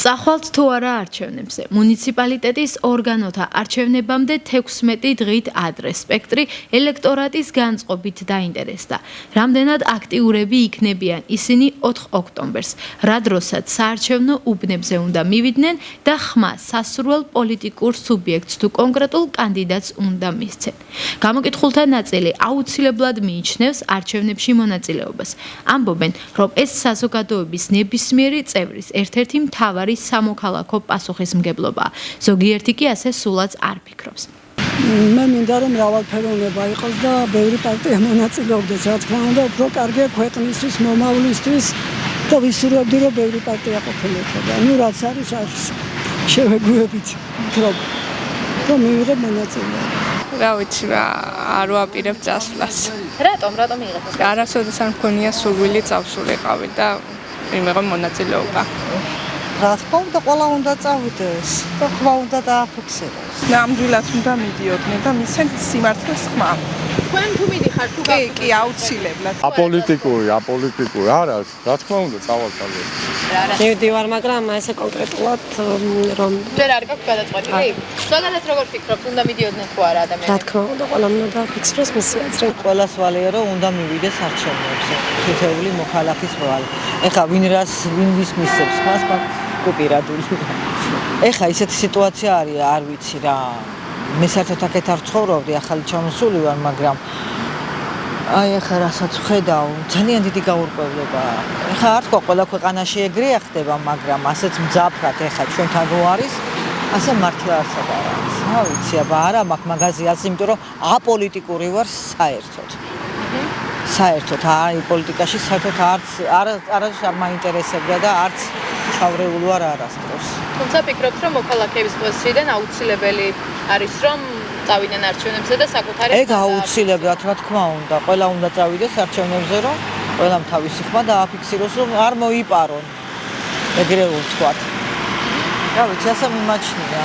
წახვალთ თუ არა არჩევნებზე. მუნიციპალიტეტის ორგანოთა არჩევნებამდე 16 დღით ადრე სპექტრი ელექტორატის განწყობით დაინტერესდა. რამდენად აქტიურები იქნებიან ისინი 4 ოქტომბერს, რა დროსაც საარჩევნო უბნებზე უნდა მივიდნენ და ხმა სასურველ პოლიტიკურ სუბიექტს თუ კონკრეტულ კანდიდატს უნდა მისცენ. გამოკითხულთა ნაწილი აუცილებლად მიიჩნევს არჩევნებში მონაწილეობას. ამბობენ, რომ ეს საზოგადოების ნებისმიერი წევრის ერთ-ერთი მთავარი სამოქალაქო პასუხისმგებლობაა. ზოგიერთი კი ასე სულაც არ ფიქრობს. მე მინდა რომ მრავალფეროვნება იყოს და ბევრი პარტია მონაწილეობდეს. რა თქმა უნდა, უფრო კარგია ქვეყნისთვის, მომავლისთვის და ვისურვებდი რომ ბევრი პარტია ყოფილიყო. ნუ რაც არის შევეგუებით რომ მივიღებ მონაწილეობა. რა ვიცი რა არ ვაპირებ წასვლას. რატომ იღეთ? არასოდეს არ მქონია სურვილი წავსულიყავი და იმეღო მონაწილეობა. რა თქმა უნდა, ყველა უნდა წავიდეს და ხმა უნდა დააფიქსიროს. ნამდვილად უნდა მიდიოდნენ და მისცენ სიმართლეს ხმა. თქვენ თუ მიდიხართ თუ კი, აუცილებლად. აპოლიტიკური, არა, რა თქმა უნდა, წავალთ ალბათ. მივდივარ, მაგრამ ესე კონკრეტულად რომ ვერ არ გაქვს გადაწყვეტილი? ზოგადად როგორ ფიქრობთ, უნდა მიდიოდნენ თუ არა ადამიანები? რა თქმა უნდა, ყველა უნდა დააფიქსიროს მისი აზრი. ყველას ვალია რომ უნდა მივიდეს არჩევნებზე. თითოეული მოქალაქის ვალი. ეხლა ვინ ვის მისცემს ხმას, პირადული. ეხლა ისეთი სიტუაცია არის, არ ვიცი რა. მე საერთოდ აქეთ არ ცხოვრობდი, ახალი ჩამოსული ვარ, მაგრამ აი ეხლა რასაც ვხედავ, ძალიან დიდი გაურკვევლობაა. ეხლა არ თქვა ყველა ქვეყანაში ეგრეა ხდება, მაგრამ ასეც მძაფრად ეხლა ჩვენთან რო არის, ასე მართლა არსად არ არის. რა ვიცი, აბა არა მაქვს მაგაზე აზრი, იმიტომ რომ აპოლიტიკური ვარ საერთოდ. საერთოდ აი პოლიტიკაში საერთოდ არც არ მაინტერესებდა და არც ჩავრეული ვარ არასდროს. თუმცა ფიქრობთ, რომ მოქალაქეების პოზიციიდან აუცილებელი არის, რომ წავიდნენ არჩევნებზე და საკუთარი ეგ აუცილებლად, რა თქმა უნდა, ყველა უნდა წავიდეს არჩევნებზე, რომ ყველამ თავისი ხმა დააფიქსიროს, რომ არ მოიპარონ. ეგრე ვთქვათ. რა ვიცი, ასე მიმაჩნია.